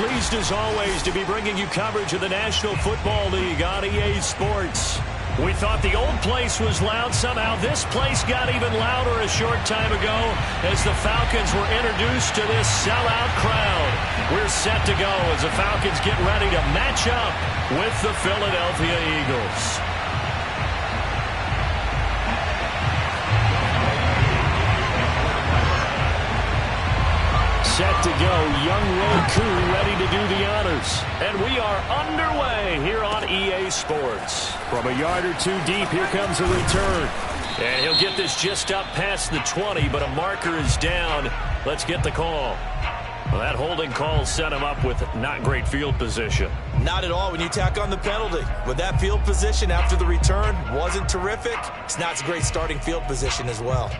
Pleased as always to be bringing you coverage of the National Football League on EA Sports. We thought the old place was loud. Somehow this place got even louder a short time ago as the Falcons were introduced to this sellout crowd. We're set to go as the Falcons get ready to match up with the Philadelphia Eagles. Set to go, young Roku ready to do the honors. And we are underway here on EA Sports. From a yard or two deep, here comes a return. And he'll get this just up past the 20, but a marker is down. Let's get the call. Well, that holding call set him up with not great field position. Not at all when you tack on the penalty. With that field position after the return wasn't terrific, it's not a great starting field position as well.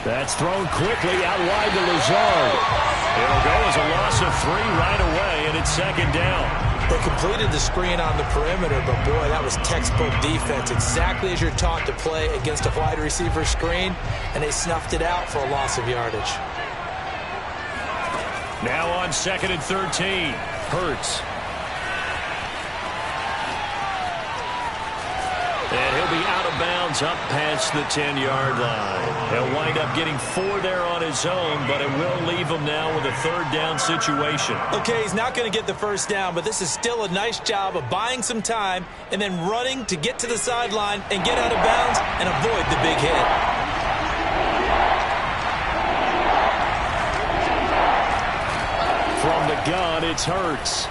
That's thrown quickly out wide to Lazard. It'll go as a loss of 3 right away, and it's second down. They completed the screen on the perimeter, but boy, that was textbook defense. Exactly as you're taught to play against a wide receiver screen, and they snuffed it out for a loss of yardage. Now on 2nd and 13, Hurts. And he'll be out of bounds up past the 10-yard line. He'll wind up getting 4 there on his own, but it will leave him now with a 3rd down situation. Okay, he's not going to get the first down, but this is still a nice job of buying some time and then running to get to the sideline and get out of bounds and avoid the big hit. From the gun, it's Hurts.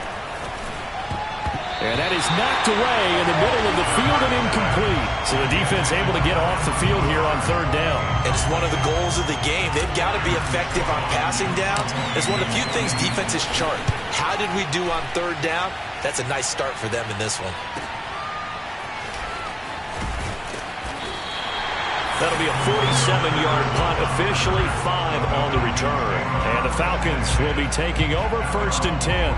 And that is knocked away in the middle of the field and incomplete. So the defense able to get off the field here on 3rd down. And it's one of the goals of the game. They've got to be effective on passing downs. It's one of the few things defenses chart. How did we do on 3rd down? That's a nice start for them in this one. That'll be a 47-yard punt, officially 5 on the return. And the Falcons will be taking over 1st and 10.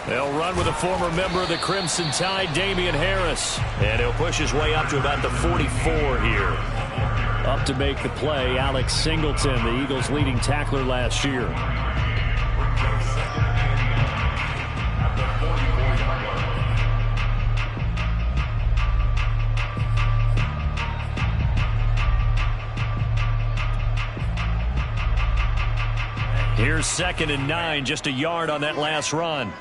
They'll run with a former member of the Crimson Tide, Damian Harris. And he'll push his way up to about the 44 here. Up to make the play, Alex Singleton, the Eagles' leading tackler last year. Here's 2nd and 9, just a yard on that last run.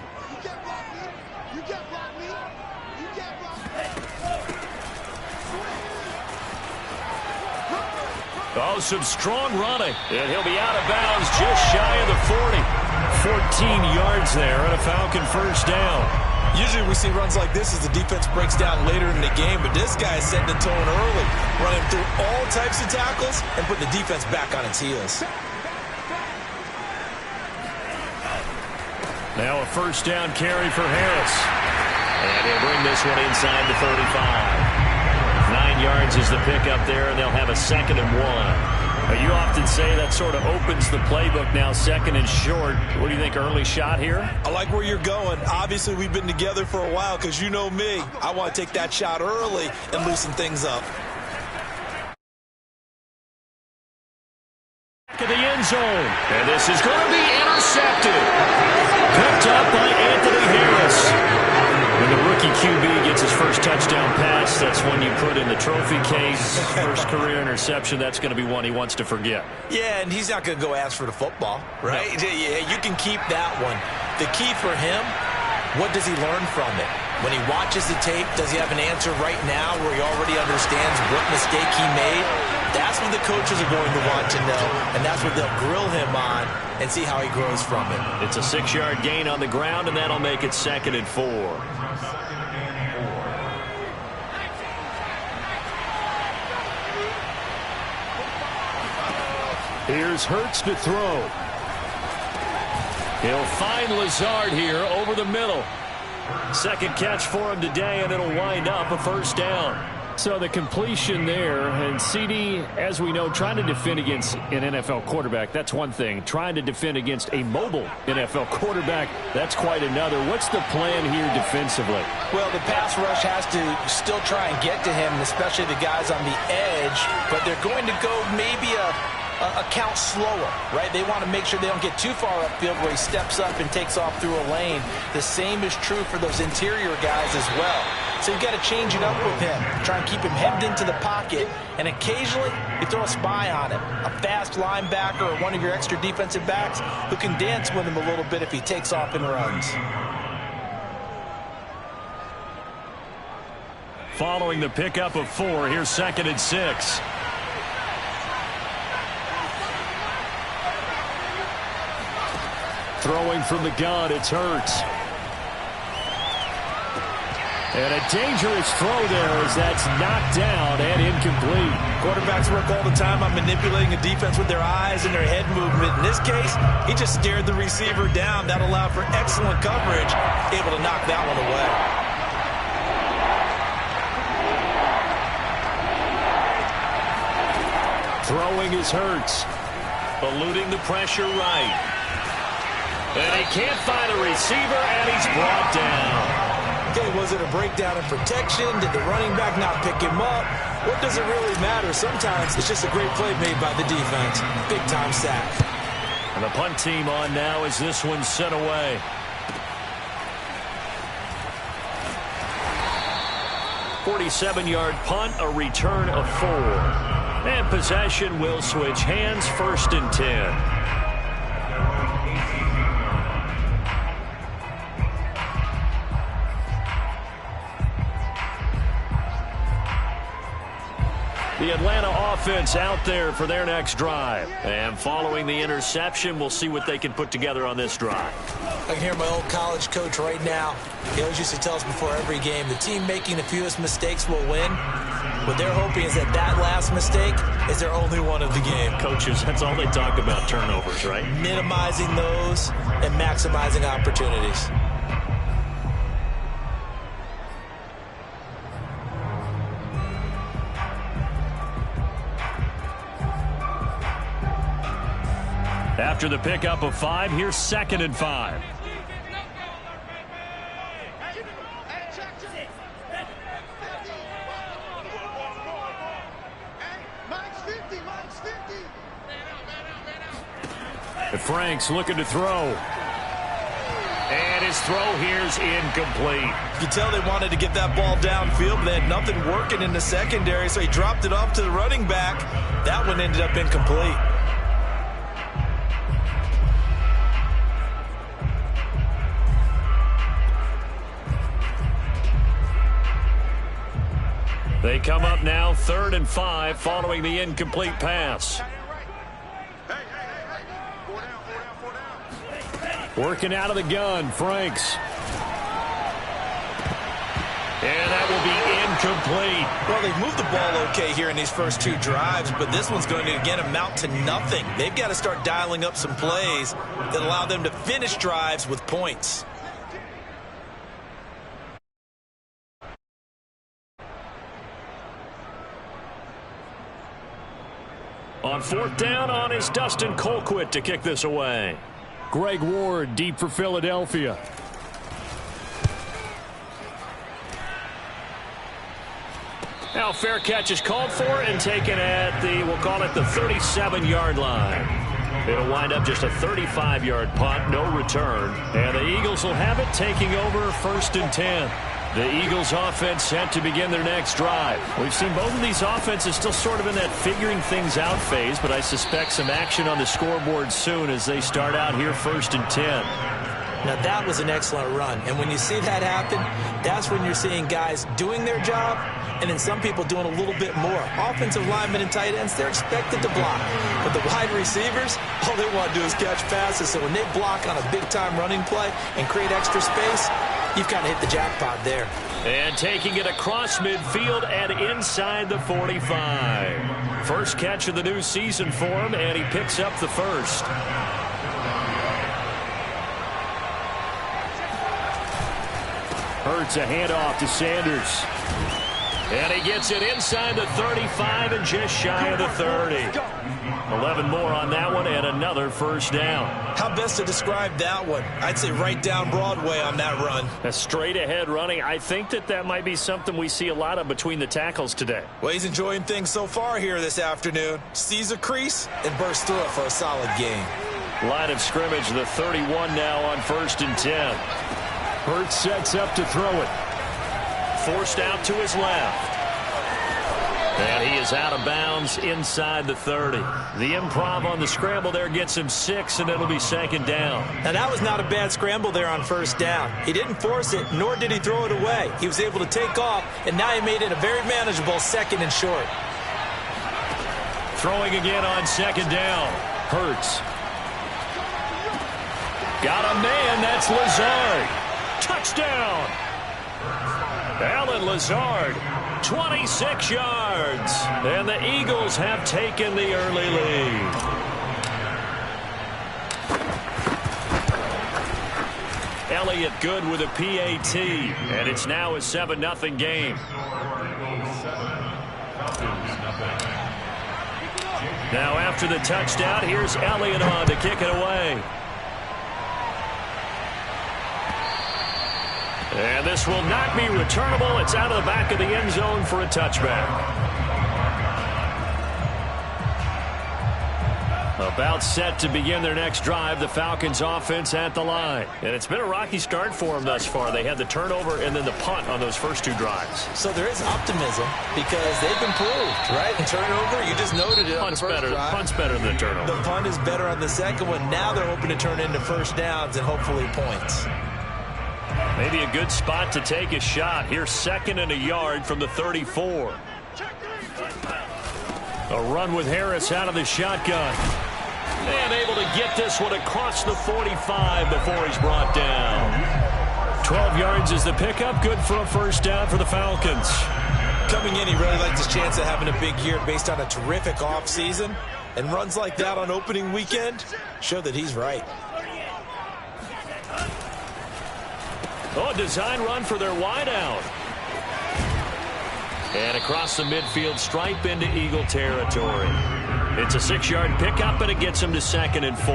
Oh, some strong running. And he'll be out of bounds just shy of the 40. 14 yards there and a Falcon 1st down. Usually we see runs like this as the defense breaks down later in the game, but this guy is setting the tone early, running through all types of tackles and putting the defense back on its heels. Now a 1st down carry for Harris. And he'll bring this one inside the 35. 9 yards is the pickup there, and they'll have a 2nd and 1. You often say that sort of opens the playbook now, 2nd and short. What do you think, early shot here? I like where you're going. Obviously, we've been together for a while because you know me. I want to take that shot early and loosen things up. Back of the end zone. And this is going to be intercepted. Picked up by Anthony Harris. When the rookie QB gets his first touchdown pass, that's one you put in the trophy case. First career interception, that's going to be one he wants to forget. Yeah, and he's not going to go ask for the football, right? No. Yeah, you can keep that one. The key for him, what does he learn from it? When he watches the tape, does he have an answer right now where he already understands what mistake he made? That's what the coaches are going to want to know, and that's what they'll grill him on and see how he grows from it. It's a 6-yard gain on the ground, and that'll make it 2nd and 4. Here's Hurts to throw. He'll find Lazard here over the middle. Second catch for him today, and it'll wind up a first down. So the completion there, and CD, as we know, trying to defend against an NFL quarterback, that's one thing. Trying to defend against a mobile NFL quarterback, that's quite another. What's the plan here defensively? Well, the pass rush has to still try and get to him, especially the guys on the edge, but they're going to go maybe a count slower, right? They want to make sure they don't get too far upfield where he steps up and takes off through a lane. The same is true for those interior guys as well. So you've got to change it up with him. Try and keep him hemmed into the pocket, and occasionally you throw a spy on him. A fast linebacker or one of your extra defensive backs who can dance with him a little bit if he takes off and runs. Following the pickup of 4, here's 2nd and 6. Throwing from the gun, it's Hurts. And a dangerous throw there as that's knocked down and incomplete. Quarterbacks work all the time on manipulating a defense with their eyes and their head movement. In this case, he just stared the receiver down. That allowed for excellent coverage, able to knock that one away. Throwing is Hurts. Eluding the pressure right. And he can't find a receiver, and he's brought down. Okay, was it a breakdown in protection? Did the running back not pick him up? What does it really matter? Sometimes it's just a great play made by the defense. Big-time sack. And the punt team on now as this one's set away. "47-yard punt, a return of 4. And possession will switch hands, 1st and 10. The Atlanta offense out there for their next drive. And following the interception, we'll see what they can put together on this drive. I can hear my old college coach right now. He always used to tell us before every game, the team making the fewest mistakes will win. What they're hoping is that last mistake is their only one of the game. Coaches, that's all they talk about, turnovers, right? Minimizing those and maximizing opportunities. After the pickup of 5, here's 2nd and 5. Franks looking to throw. And his throw here's incomplete. You can tell they wanted to get that ball downfield, but they had nothing working in the secondary, so he dropped it off to the running back. That one ended up incomplete. They come up now 3rd and 5 following the incomplete pass. Working out of the gun, Franks. And that will be incomplete. Well, they've moved the ball okay here in these first 2 drives, but this one's going to, again, amount to nothing. They've got to start dialing up some plays that allow them to finish drives with points. On 4th down, on is Dustin Colquitt to kick this away. Greg Ward deep for Philadelphia. Now fair catch is called for and taken at the, we'll call it the 37-yard line. It'll wind up just a 35-yard punt, no return. And the Eagles will have it, taking over 1st and 10. The Eagles offense set to begin their next drive. We've seen both of these offenses still sort of in that figuring things out phase, but I suspect some action on the scoreboard soon as they start out here 1st and 10. Now that was an excellent run, and when you see that happen, that's when you're seeing guys doing their job and then some people doing a little bit more. Offensive linemen and tight ends, they're expected to block. But the wide receivers, all they want to do is catch passes. So when they block on a big-time running play and create extra space, you've kind of hit the jackpot there. And taking it across midfield and inside the 45. First catch of the new season for him, and he picks up the first. Hurts a handoff to Sanders. And he gets it inside the 35 and just shy of the 30. 11 more on that one and another first down. How best to describe that one? I'd say right down Broadway on that run. A straight ahead running. I think that might be something we see a lot of between the tackles today. Well, he's enjoying things so far here this afternoon. Sees a crease and bursts through it for a solid gain. Line of scrimmage, the 31 now on 1st and 10. Hurts sets up to throw it. Forced out to his left. And he is out of bounds inside the 30. The improv on the scramble there gets him 6, and it'll be 2nd down. Now, that was not a bad scramble there on 1st down. He didn't force it, nor did he throw it away. He was able to take off, and now he made it a very manageable 2nd and short. Throwing again on 2nd down. Hurts. Got a man. That's Lazard. Touchdown. Allen Lazard, 26 yards. And the Eagles have taken the early lead. Elliott good with a PAT. And it's now a 7-0 game. Now after the touchdown, here's Elliott on to kick it away. And this will not be returnable. It's out of the back of the end zone for a touchback. About set to begin their next drive, the Falcons offense at the line. And it's been a rocky start for them thus far. They had the turnover and then the punt on those first 2 drives. So there is optimism because they've improved, right? The turnover, you just noted it on the first drive. Punt's better than the turnover. The punt is better on the second one. Now they're hoping to turn into first downs and hopefully points. Maybe a good spot to take a shot. Here's 2nd and a yard from the 34. A run with Harris out of the shotgun. And able to get this one across the 45 before he's brought down. 12 yards is the pickup. Good for a first down for the Falcons. Coming in, he really likes his chance of having a big year based on a terrific offseason. And runs like that on opening weekend show that he's right. Oh, a design run for their wideout. And across the midfield stripe into Eagle territory. It's a 6-yard pickup, and it gets them to 2nd and 4.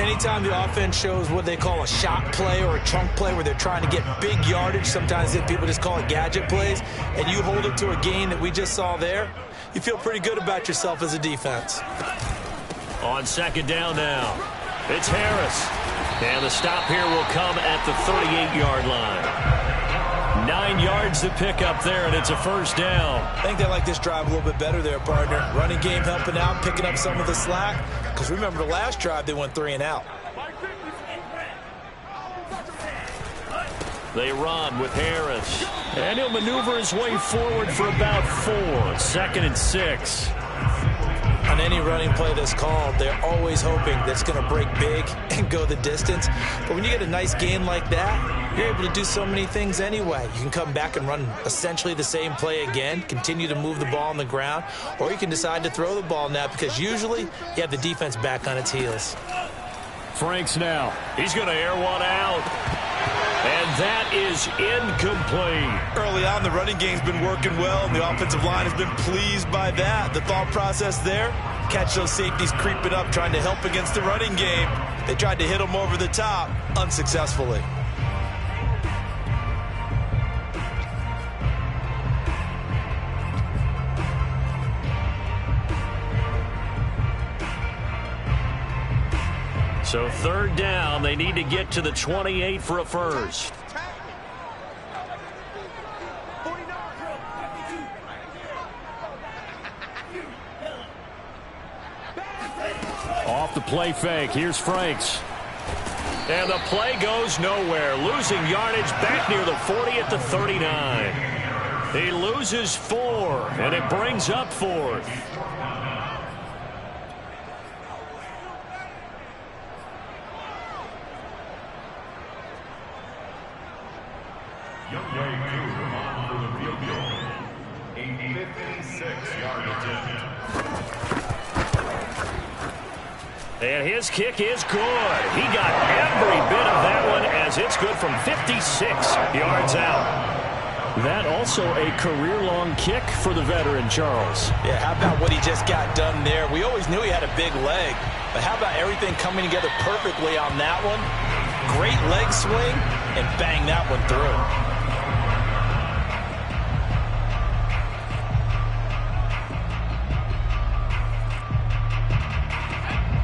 Anytime the offense shows what they call a shot play or a chunk play where they're trying to get big yardage, sometimes people just call it gadget plays, and you hold it to a gain that we just saw there, you feel pretty good about yourself as a defense. On 2nd down now, it's Harris. And the stop here will come at the 38-yard line. 9 yards to pick up there, and it's a first down. I think they like this drive a little bit better there, partner. Running game helping out, picking up some of the slack. Because remember the last drive, they went 3 and out. They run with Harris. And he'll maneuver his way forward for about 4. 2nd and 6. On any running play that's called, they're always hoping that it's going to break big and go the distance. But when you get a nice gain like that, you're able to do so many things anyway. You can come back and run essentially the same play again, continue to move the ball on the ground, or you can decide to throw the ball now because usually you have the defense back on its heels. Franks now. He's going to air one out. And that is incomplete. Early on, the running game's been working well, and the offensive line has been pleased by that. The thought process there, catch those safeties creeping up, trying to help against the running game. They tried to hit them over the top, unsuccessfully. So 3rd down, they need to get to the 28 for a first. Off the play fake, here's Franks. And the play goes nowhere, losing yardage back near the 40 at the 39. He loses 4, and it brings up 4th. 56-yard attempt. And his kick is good. He got every bit of that one as it's good from 56 yards out. That also a career-long kick for the veteran, Charles. Yeah, how about what he just got done there? We always knew he had a big leg, but how about everything coming together perfectly on that one? Great leg swing, and bang that one through.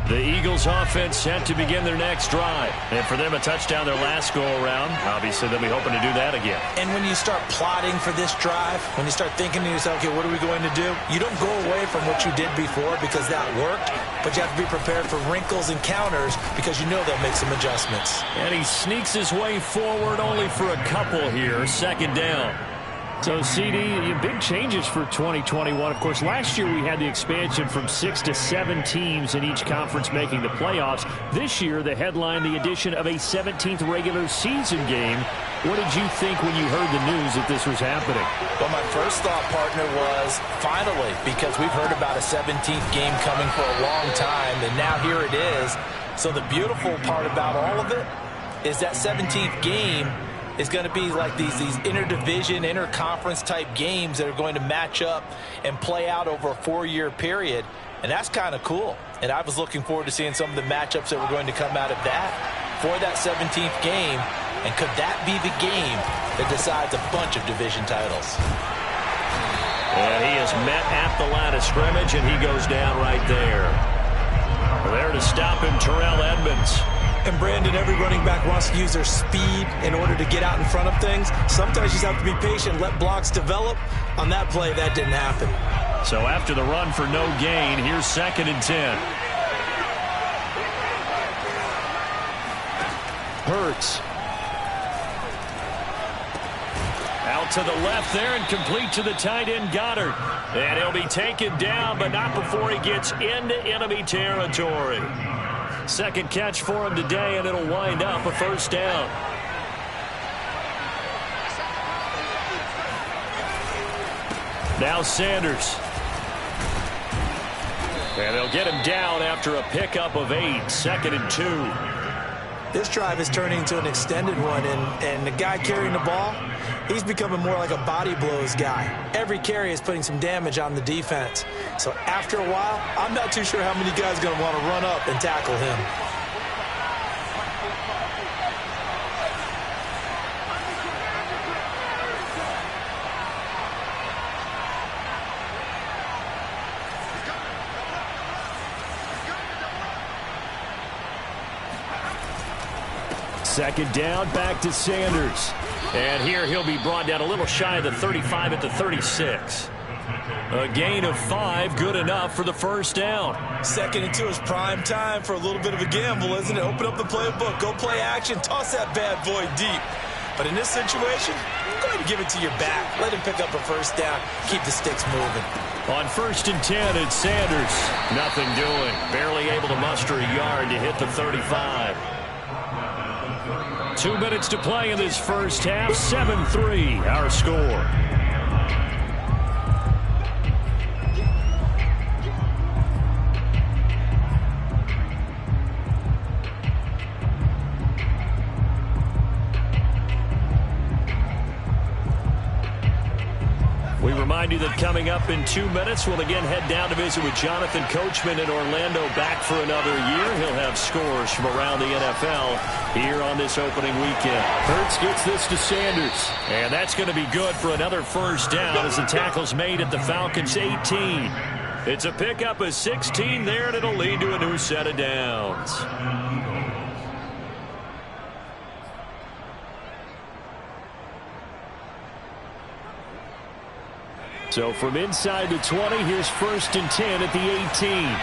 The Eagles offense set to begin their next drive. And for them, a touchdown their last go-around. Obviously, they'll be hoping to do that again. And when you start plotting for this drive, when you start thinking to yourself, okay, what are we going to do? You don't go away from what you did before because that worked, but you have to be prepared for wrinkles and counters because you know they'll make some adjustments. And he sneaks his way forward only for a couple here. Second down. So, CD, big changes for 2021. Of course, last year we had the expansion from 6 to 7 teams in each conference making the playoffs. This year, the headline, the addition of a 17th regular season game. What did you think when you heard the news that this was happening? Well, my first thought, partner, was finally, because we've heard about a 17th game coming for a long time, and now here it is. So the beautiful part about all of it is that 17th game is going to be like these interdivision, interconference type games that are going to match up and play out over a 4-year period. And that's kind of cool. And I was looking forward to seeing some of the matchups that were going to come out of that for that 17th game. And could that be the game that decides a bunch of division titles? And he is met at the line of scrimmage, and he goes down right there. There to stop him, Terrell Edmunds. And Brandon, every running back wants to use their speed in order to get out in front of things. Sometimes you just have to be patient, let blocks develop. On that play, that didn't happen. So after the run for no gain, here's 2nd and 10. Hurts. Out to the left there and complete to the tight end, Goddard. And he'll be taken down, but not before he gets into enemy territory. Second catch for him today, and it'll wind up a first down. Now Sanders. And they'll get him down after a pickup of 8. 2nd and 2. This drive is turning into an extended one, and the guy carrying the ball, he's becoming more like a body blows guy. Every carry is putting some damage on the defense. So after a while, I'm not too sure how many guys are going to want to run up and tackle him. Second down, back to Sanders. And here he'll be brought down a little shy of the 35 at the 36. A gain of 5, good enough for the first down. 2nd and 2 is prime time for a little bit of a gamble, isn't it? Open up the playbook, go play action, toss that bad boy deep. But in this situation, go ahead and give it to your back. Let him pick up a first down, keep the sticks moving. On 1st and 10, it's Sanders. Nothing doing. Barely able to muster a yard to hit the 35. 2 minutes to play in this first half. 7-3, our score. We remind you that coming up in 2 minutes, we'll again head down to visit with Jonathan Coachman in Orlando, back for another year. He'll have scores from around the NFL here on this opening weekend. Hurts gets this to Sanders, and that's going to be good for another first down as the tackle's made at the Falcons' 18. It's a pickup of 16 there, and it'll lead to a new set of downs. So from inside the 20, here's 1st and 10 at the 18.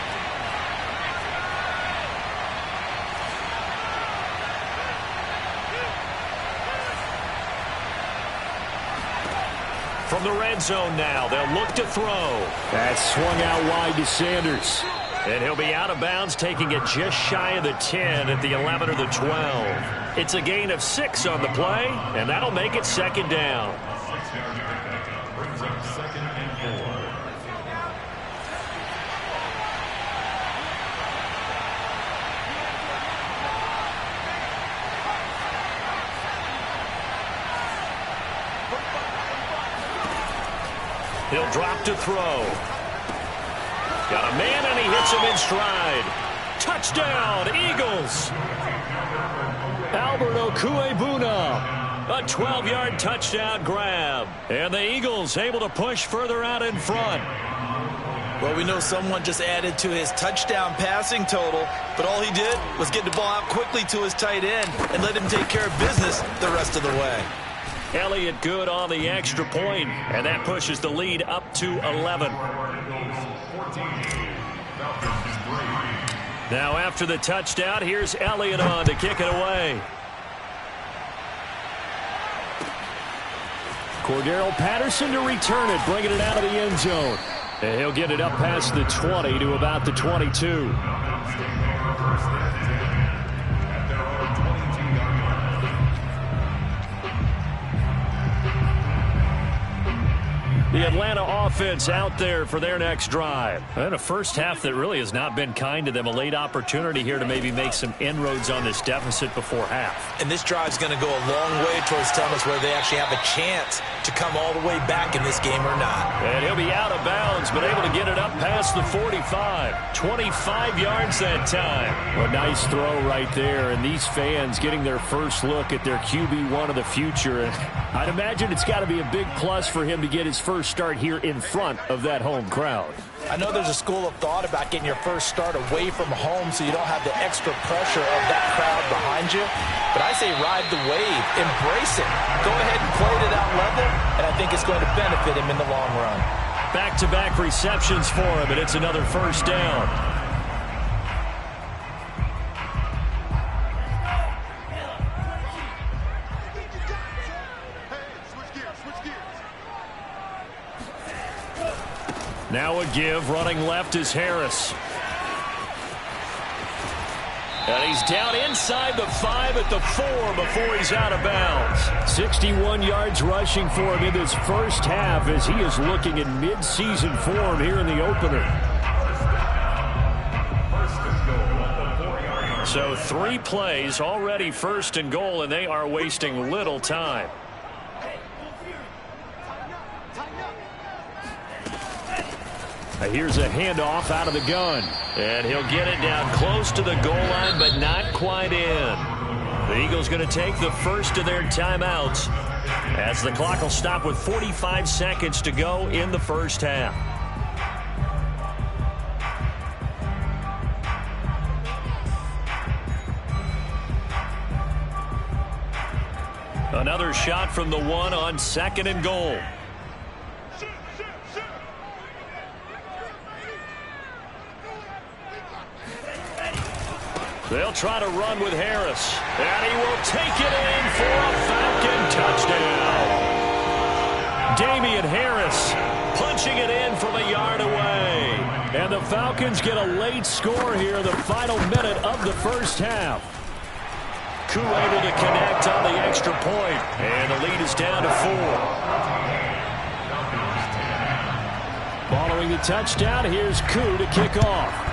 From the red zone now, they'll look to throw. That's swung out wide to Sanders. And he'll be out of bounds, taking it just shy of the 10 at the 11 or the 12. It's a gain of 6 on the play, and that'll make it 2nd down. 6-yard pickup brings up 2nd and 4. He'll drop to throw. Got a man, and he hits him in stride. Touchdown, Eagles. Albert Okwuegbuna, a 12-yard touchdown grab. And the Eagles able to push further out in front. Well, we know someone just added to his touchdown passing total, but all he did was get the ball out quickly to his tight end and let him take care of business the rest of the way. Elliott good on the extra point, and that pushes the lead up to 11. Now after the touchdown, here's Elliott on to kick it away. Cordero Patterson to return it, bringing it out of the end zone. And he'll get it up past the 20 to about the 22. The Atlanta offense out there for their next drive. And a first half that really has not been kind to them. A late opportunity here to maybe make some inroads on this deficit before half. And this drive's going to go a long way towards telling us whether they actually have a chance to come all the way back in this game or not. And he'll be out of bounds, but able to get it up past the 45. 25 yards that time. A nice throw right there. And these fans getting their first look at their QB1 of the future. And I'd imagine it's got to be a big plus for him to get his first start here in front of that home crowd. I know there's a school of thought about getting your first start away from home so you don't have the extra pressure of that crowd behind you. But I say ride the wave. Embrace it. Go ahead and play to that level, and I think it's going to benefit him in the long run. Back-to-back receptions for him, and it's another first down. Now a give, running left is Harris. And he's down inside the 5 at the 4 before he's out of bounds. 61 yards rushing for him in this first half as he is looking in mid-season form here in the opener. So 3 plays, already first and goal, and they are wasting little time. Here's a handoff out of the gun. And he'll get it down close to the goal line, but not quite in. The Eagles going to take the first of their timeouts as the clock will stop with 45 seconds to go in the first half. Another shot from the 1 on 2nd and goal. They'll try to run with Harris. And he will take it in for a Falcon touchdown. Damian Harris punching it in from a yard away. And the Falcons get a late score here in the final minute of the first half. Koo able to connect on the extra point. And the lead is down to 4. Following the touchdown, here's Koo to kick off.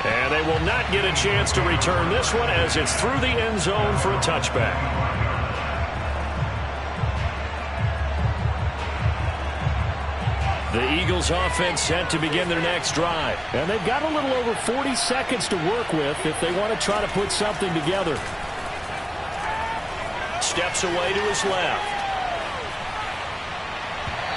And they will not get a chance to return this one as it's through the end zone for a touchback. The Eagles offense set to begin their next drive. And they've got a little over 40 seconds to work with if they want to try to put something together. Steps away to his left.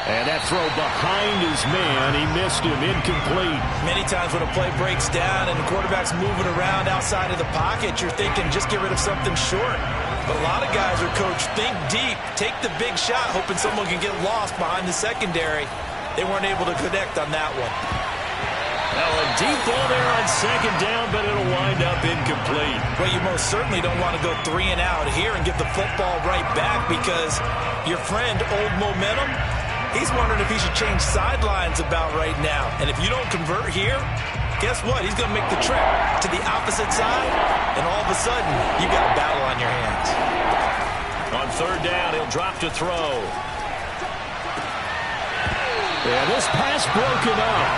And that throw behind his man, he missed him, incomplete. Many times when a play breaks down and the quarterback's moving around outside of the pocket, you're thinking just get rid of something short. But a lot of guys are coached, think deep, take the big shot, hoping someone can get lost behind the secondary. They weren't able to connect on that one. Now a deep ball there on 2nd down, but it'll wind up incomplete. Well, you most certainly don't want to go 3 and out here and get the football right back because your friend, Old Momentum, he's wondering if he should change sidelines about right now. And if you don't convert here, guess what? He's going to make the trip to the opposite side, and all of a sudden, you've got a battle on your hands. On 3rd down, he'll drop to throw. Yeah, this pass broken up.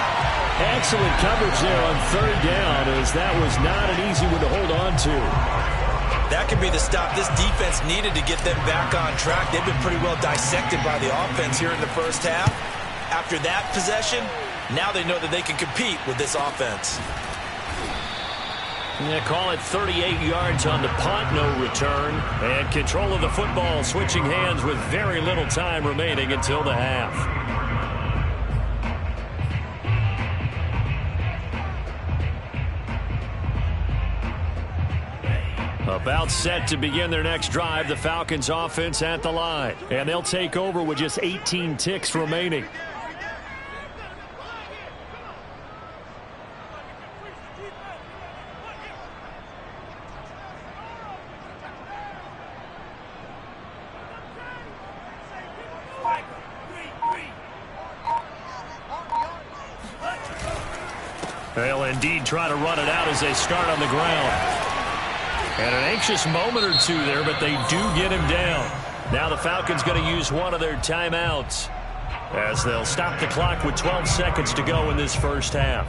Excellent coverage there on 3rd down as that was not an easy one to hold on to. That could be the stop this defense needed to get them back on track. They've been pretty well dissected by the offense here in the first half. After that possession, now they know that they can compete with this offense. Yeah, call it 38 yards on the punt, no return. And control of the football, switching hands with very little time remaining until the half. About set to begin their next drive, the Falcons offense at the line. And they'll take over with just 18 ticks remaining. They'll indeed try to run it out as they start on the ground. And an anxious moment or two there, but they do get him down. Now the Falcons going to use one of their timeouts as they'll stop the clock with 12 seconds to go in this first half.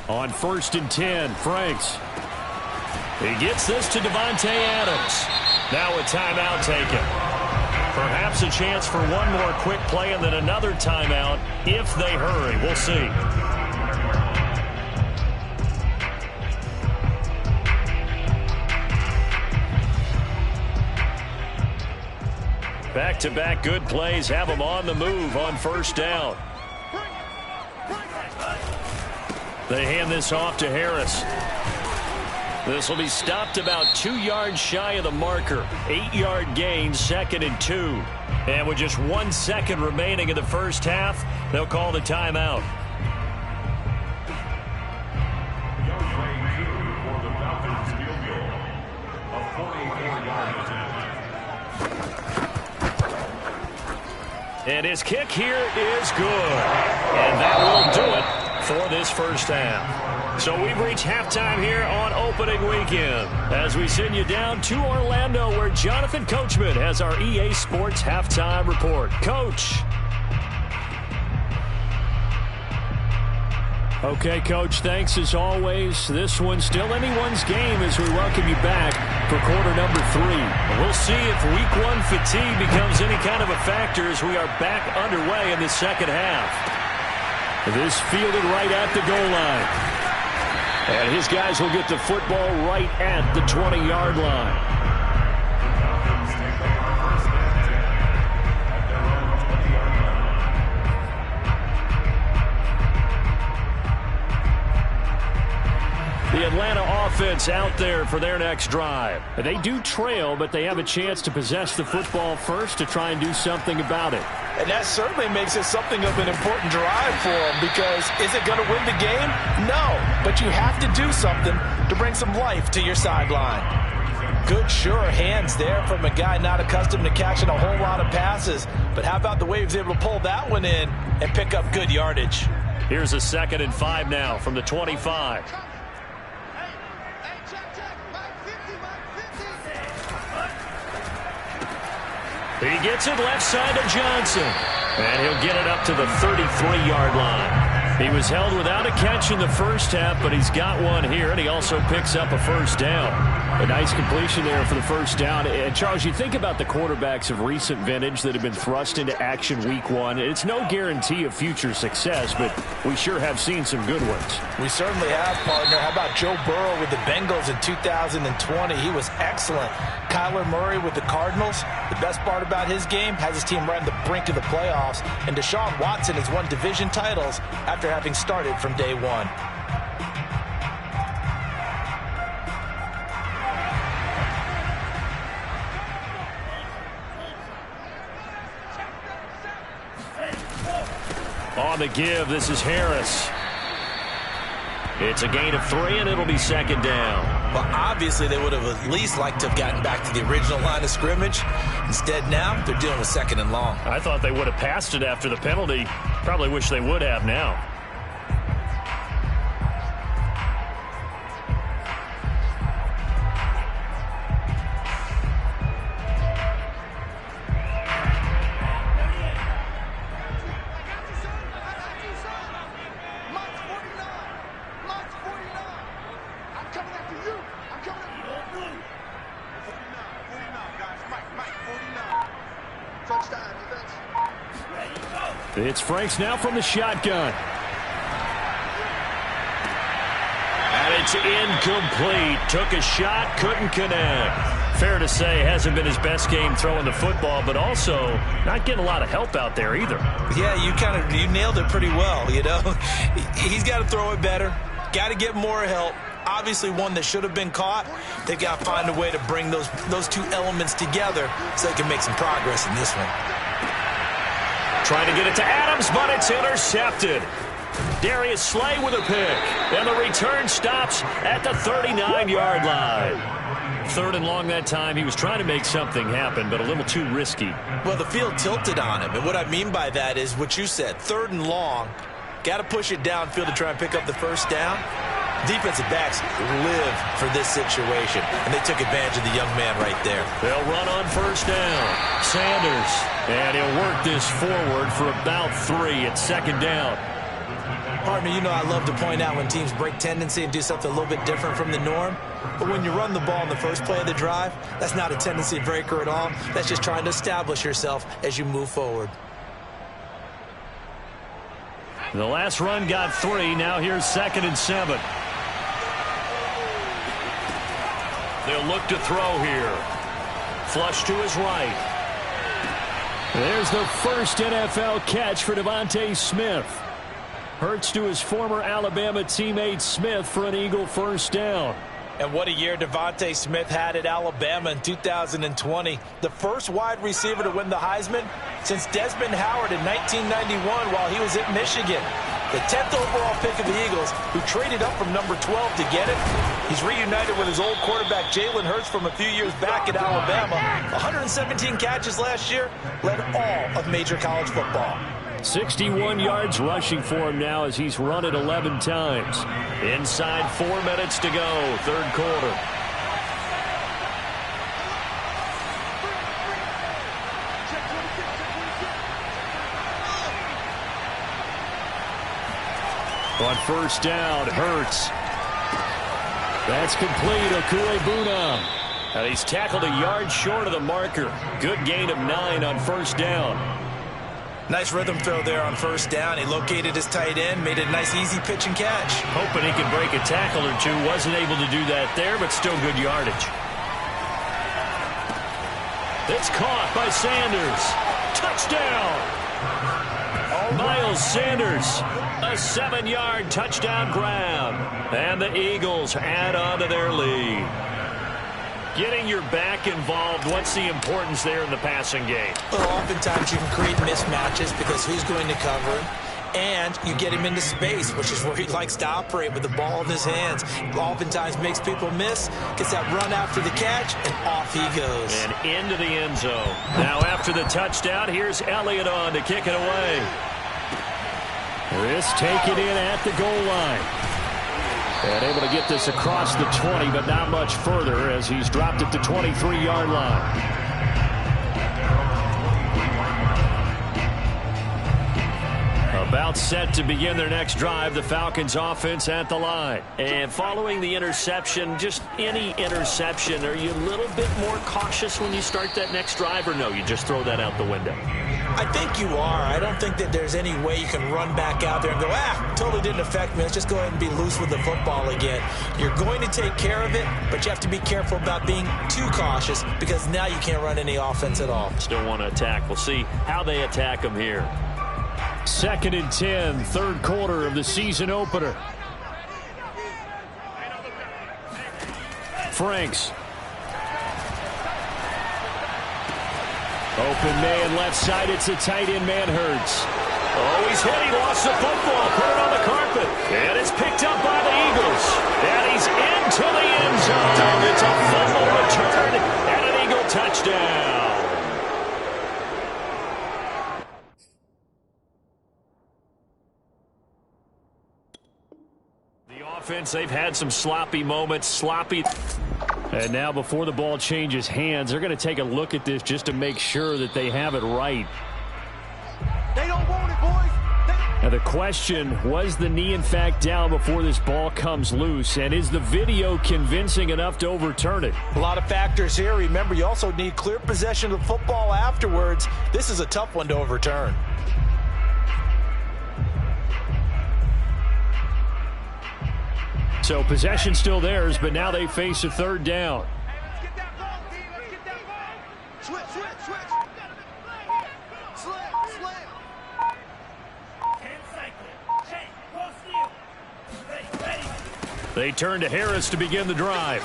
On 1st and 10, Franks. He gets this to Davante Adams. Now a timeout taken. Perhaps a chance for one more quick play and then another timeout if they hurry. We'll see. Back-to-back good plays have them on the move on 1st down. They hand this off to Harris. This will be stopped about 2 yards shy of the marker. 8-yard gain, 2nd and 2. And with just 1 second remaining in the first half, they'll call the timeout. And his kick here is good. And that will do it for this first half. So we've reached halftime here on opening weekend as we send you down to Orlando where Jonathan Coachman has our EA Sports halftime report. Coach. Okay, Coach, thanks as always. This one's still anyone's game as we welcome you back for quarter number 3. We'll see if week 1 fatigue becomes any kind of a factor as we are back underway in the second half. This fielded right at the goal line. And his guys will get the football right at the 20-yard line. The Atlanta offense out there for their next drive. They do trail, but they have a chance to possess the football first to try and do something about it. And that certainly makes it something of an important drive for them because is it going to win the game? No, but you have to do something to bring some life to your sideline. Good, sure hands there from a guy not accustomed to catching a whole lot of passes. But how about the way he was able to pull that one in and pick up good yardage? Here's a 2nd and 5 now from the 25. He gets it left side to Johnson. And he'll get it up to the 33-yard line. He was held without a catch in the first half, but he's got one here, and he also picks up a first down. A nice completion there for the first down. And, Charles, you think about the quarterbacks of recent vintage that have been thrust into action week 1. It's no guarantee of future success, but we sure have seen some good ones. We certainly have, partner. How about Joe Burrow with the Bengals in 2020? He was excellent. Kyler Murray with the Cardinals. The best part about his game has his team right on the brink of the playoffs. And Deshaun Watson has won division titles after having started from day 1. On the give, this is Harris. It's a gain of 3, and it'll be 2nd down. Well, obviously, they would have at least liked to have gotten back to the original line of scrimmage. Instead, now, they're dealing with 2nd and long. I thought they would have passed it after the penalty. Probably wish they would have now. It's Franks now from the shotgun. And it's incomplete. Took a shot, couldn't connect. Fair to say, hasn't been his best game throwing the football, but also not getting a lot of help out there either. Yeah, you nailed it pretty well, you know. He's got to throw it better. Got to get more help. Obviously one that should have been caught. They've got to find a way to bring those two elements together so they can make some progress in this one. Trying to get it to Adams, but it's intercepted. Darius Slay with a pick. And the return stops at the 39-yard line. 3rd and long that time. He was trying to make something happen, but a little too risky. Well, the field tilted on him. And what I mean by that is what you said. 3rd and long. Got to push it downfield to try and pick up the first down. Defensive backs live for this situation, and they took advantage of the young man right there. They'll run on first down. Sanders, and he'll work this forward for about 3 at 2nd down. Partner, you know I love to point out when teams break tendency and do something a little bit different from the norm. But when you run the ball in the first play of the drive, that's not a tendency breaker at all. That's just trying to establish yourself as you move forward. The last run got 3. Now here's 2nd and 7. They'll look to throw here. Flush to his right. There's the first NFL catch for Devontae Smith. Hurts to his former Alabama teammate Smith for an Eagle first down. And what a year Devontae Smith had at Alabama in 2020. The first wide receiver to win the Heisman since Desmond Howard in 1991 while he was at Michigan. The 10th overall pick of the Eagles, who traded up from number 12 to get it. He's reunited with his old quarterback Jalen Hurts from a few years back at Alabama. 117 catches last year, led all of major college football. 61 yards rushing for him now as he's run it 11 times. Inside 4 minutes to go, 3rd quarter. On first down, Hurts. That's complete, Okuegbuna. And he's tackled a yard short of the marker. Good gain of 9 on first down. Nice rhythm throw there on first down. He located his tight end, made a nice easy pitch and catch. Hoping he could break a tackle or two. Wasn't able to do that there, but still good yardage. It's caught by Sanders. Touchdown! Miles Sanders, a 7-yard touchdown grab. And the Eagles add on to their lead. Getting your back involved, what's the importance there in the passing game? Well, oftentimes you can create mismatches because who's going to cover him? And you get him into space, which is where he likes to operate with the ball in his hands. Oftentimes makes people miss, gets that run after the catch, and off he goes. And into the end zone. Now after the touchdown, here's Elliott on to kick it away. This taken in at the goal line. And able to get this across the 20, but not much further as he's dropped it to 23-yard line. About set to begin their next drive, the Falcons offense at the line. And following the interception, just any interception, are you a little bit more cautious when you start that next drive, or no, you just throw that out the window? I think you are. I don't think that there's any way you can run back out there and go, totally didn't affect me. Let's just go ahead and be loose with the football again. You're going to take care of it, but you have to be careful about being too cautious because now you can't run any offense at all. Still want to attack. We'll see how they attack them here. 2nd and 10, 3rd quarter of the season opener. Franks. Open man left side. It's a tight end man, Hurts. Oh, he's hit. He lost the football. Put it on the carpet. And it's picked up by the Eagles. And he's into the end zone. It's a fumble return and an Eagle touchdown. Offense, they've had some sloppy moments, and now before the ball changes hands, they're going to take a look at this just to make sure that they have it right. They don't want it, boys. Now the question, was the knee in fact down before this ball comes loose, and is the video convincing enough to overturn it? A lot of factors here. Remember, you also need clear possession of the football afterwards. This is a tough one to overturn. So possession still theirs, but now they face a third down. Let's get that ball, D. Let's get that ball. Switch. Slam. 10 seconds. They turn to Harris to begin the drive.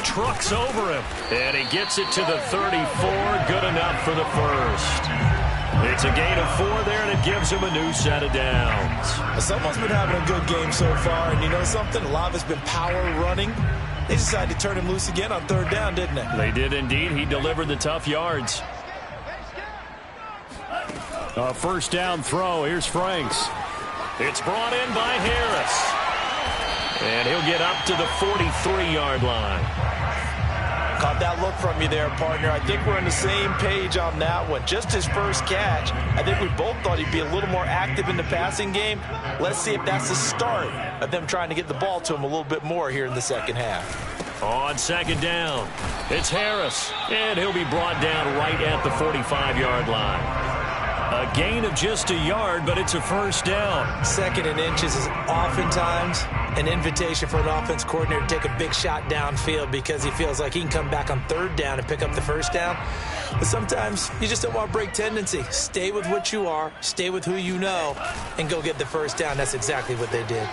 Trucks over him, and he gets it to the 34. Good enough for the first. It's a gain of 4 there, and it gives him a new set of downs. Someone's been having a good game so far, and you know something? A lot of it's been power running. They decided to turn him loose again on third down, didn't they? They did indeed. He delivered the tough yards. A first down throw. Here's Franks. It's brought in by Harris. And he'll get up to the 43-yard line. Caught that look from you there, partner. I think we're on the same page on that one. Just his first catch. I think we both thought he'd be a little more active in the passing game. Let's see if that's the start of them trying to get the ball to him a little bit more here in the second half. On second down, it's Harris. And he'll be brought down right at the 45-yard line. A gain of just a yard, but it's a first down. Second and inches is oftentimes an invitation for an offense coordinator to take a big shot downfield because he feels like he can come back on third down and pick up the first down. But sometimes you just don't want to break tendency. Stay with what you are, stay with who you know, and go get the first down. That's exactly what they did.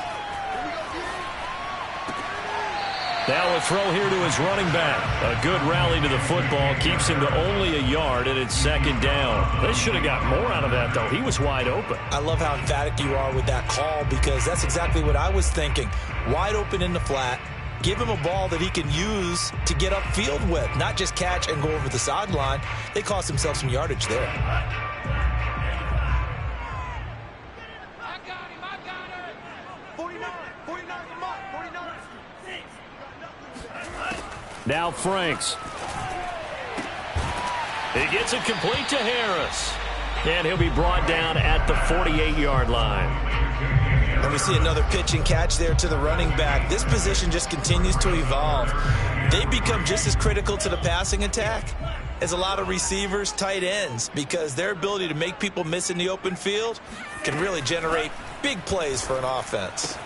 Now a throw here to his running back. A good rally to the football keeps him to only a yard, and it's second down. They should have got more out of that, though. He was wide open. I love how emphatic you are with that call because that's exactly what I was thinking. Wide open in the flat. Give him a ball that he can use to get upfield with, not just catch and go over the sideline. They cost themselves some yardage there. I got him. 49 the mark. 49. Now Franks. He gets it complete to Harris. And he'll be brought down at the 48-yard line. And we see another pitch and catch there to the running back. This position just continues to evolve. They become just as critical to the passing attack as a lot of receivers, tight ends, because their ability to make people miss in the open field can really generate big plays for an offense.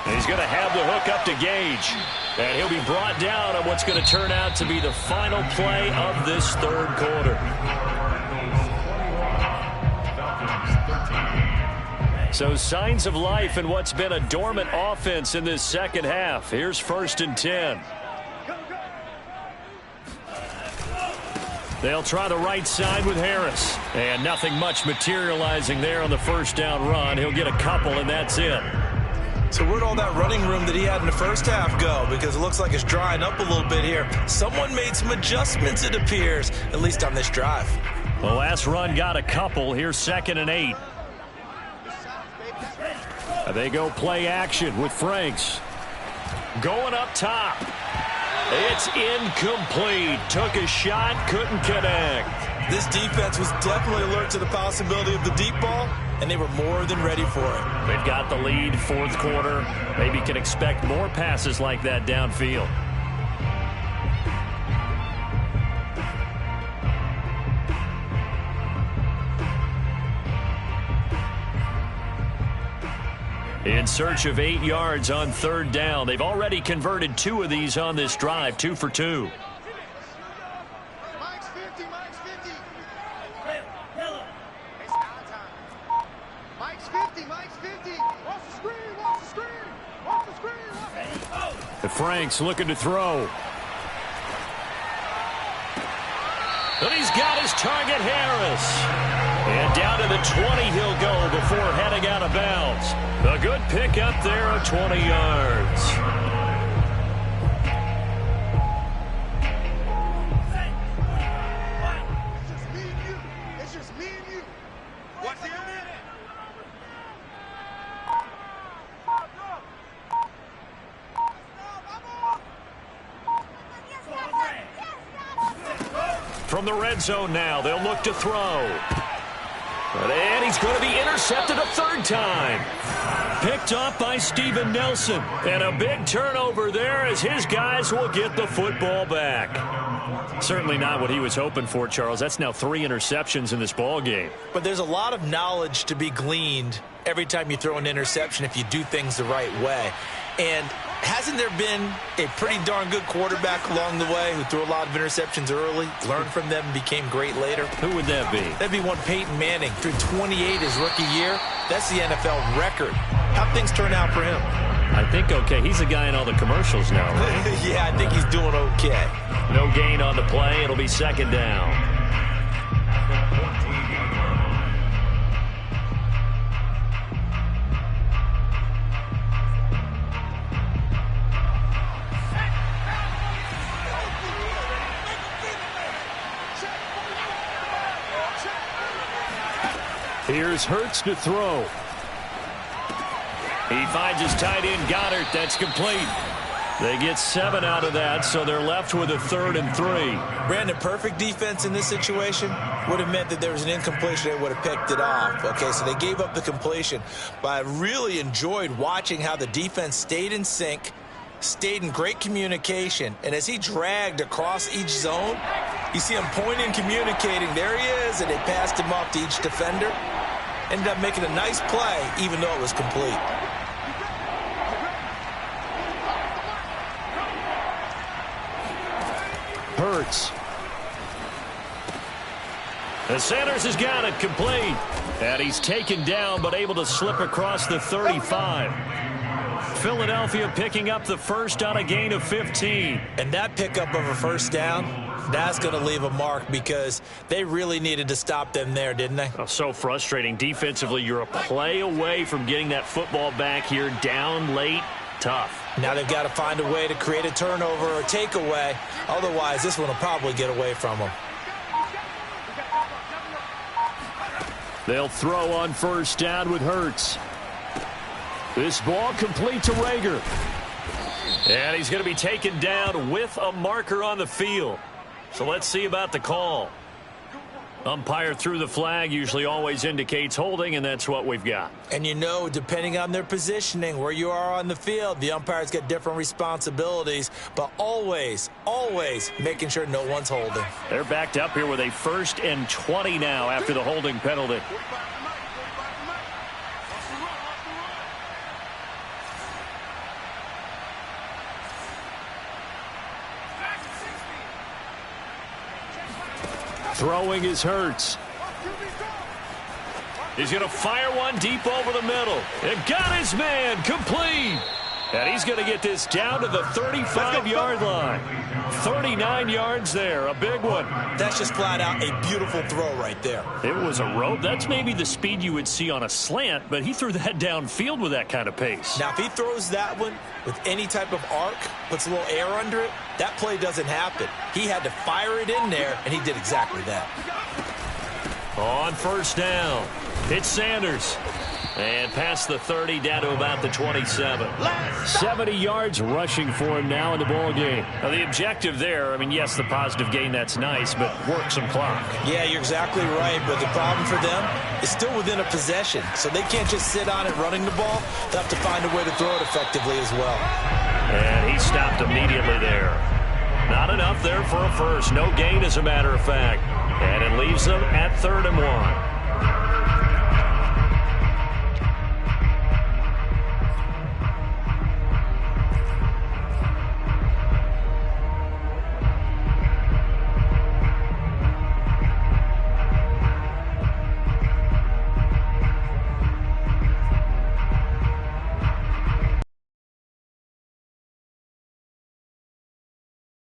And he's going to have the hook up to Gage. And he'll be brought down on what's going to turn out to be the final play of this third quarter. So signs of life in what's been a dormant offense in this second half. Here's 1st and 10. They'll try the right side with Harris. And nothing much materializing there on the first down run. He'll get a couple, and that's it. So where'd all that running room that he had in the first half go? Because it looks like it's drying up a little bit here. Someone made some adjustments, it appears, at least on this drive. The last run got a couple. Here's 2nd and 8. They go play action with Franks. Going up top. It's incomplete. Took a shot, couldn't connect. This defense was definitely alert to the possibility of the deep ball, and they were more than ready for it. They've got the lead, fourth quarter. Maybe can expect more passes like that downfield. In search of 8 yards on third down. They've already converted 2 of these on this drive, 2 for 2. Mike's 50. Mike's 50. Watch the screen. The Franks looking to throw. But he's got his target, Harris. And down to the 20 he'll go before heading out of bounds. A good pickup there of 20 yards. It's just me and you. What's the minute? From the red zone now, they'll look to throw. And he's going to be intercepted a third time. Picked off by Steven Nelson. And a big turnover there as his guys will get the football back. Certainly not what he was hoping for, Charles. That's now 3 interceptions in this ball game. But there's a lot of knowledge to be gleaned every time you throw an interception if you do things the right way. And hasn't there been a pretty darn good quarterback along the way who threw a lot of interceptions early, learned from them, and became great later? Who would that be? That'd be one Peyton Manning. Threw 28 his rookie year. That's the NFL record. How'd things turn out for him? I think okay. He's a guy in all the commercials now, right? Yeah, I think he's doing okay. No gain on the play. It'll be second down. Here's Hurts to throw. He finds his tight end, Goddard. That's complete. They get 7 out of that, so they're left with a 3rd and 3. Brandon, perfect defense in this situation would have meant that there was an incompletion. They would have picked it off. Okay, so they gave up the completion. But I really enjoyed watching how the defense stayed in sync, stayed in great communication, and as he dragged across each zone, you see him pointing, communicating. There he is, and they passed him off to each defender. Ended up making a nice play, even though it was complete. Hurts. And Sanders has got it complete. And he's taken down, but able to slip across the 35. Philadelphia picking up the first on a gain of 15. And that pickup of a first down, that's going to leave a mark because they really needed to stop them there, didn't they? Oh, so frustrating. Defensively, you're a play away from getting that football back here, down late. Tough. Now they've got to find a way to create a turnover or takeaway. Otherwise, this one will probably get away from them. They'll throw on first down with Hurts. This ball complete to Rager. And he's going to be taken down with a marker on the field. So let's see about the call. Umpire threw the flag, usually always indicates holding, and that's what we've got. And you know, depending on their positioning, where you are on the field, the umpires get different responsibilities, but always, always making sure no one's holding. They're backed up here with a 1st and 20 now after the holding penalty. Throwing is Hurts. He's going to fire one deep over the middle. And got his man complete. And he's going to get this down to the 35-yard line. 39 yards there, a big one. That's just flat out a beautiful throw right there. It was a rope. That's maybe the speed you would see on a slant, but he threw that downfield with that kind of pace. Now, if he throws that one with any type of arc, puts a little air under it, that play doesn't happen. He had to fire it in there, and he did exactly that. On first down, it's Sanders. And past the 30, down to about the 27. 70 yards rushing for him now in the ball game. Now, the objective there, I mean, yes, the positive gain, that's nice, but work some clock. Yeah, you're exactly right, but the problem for them is still within a possession, so they can't just sit on it running the ball. They'll have to find a way to throw it effectively as well. And he stopped immediately there. Not enough there for a first. No gain, as a matter of fact. And it leaves them at 3rd and 1.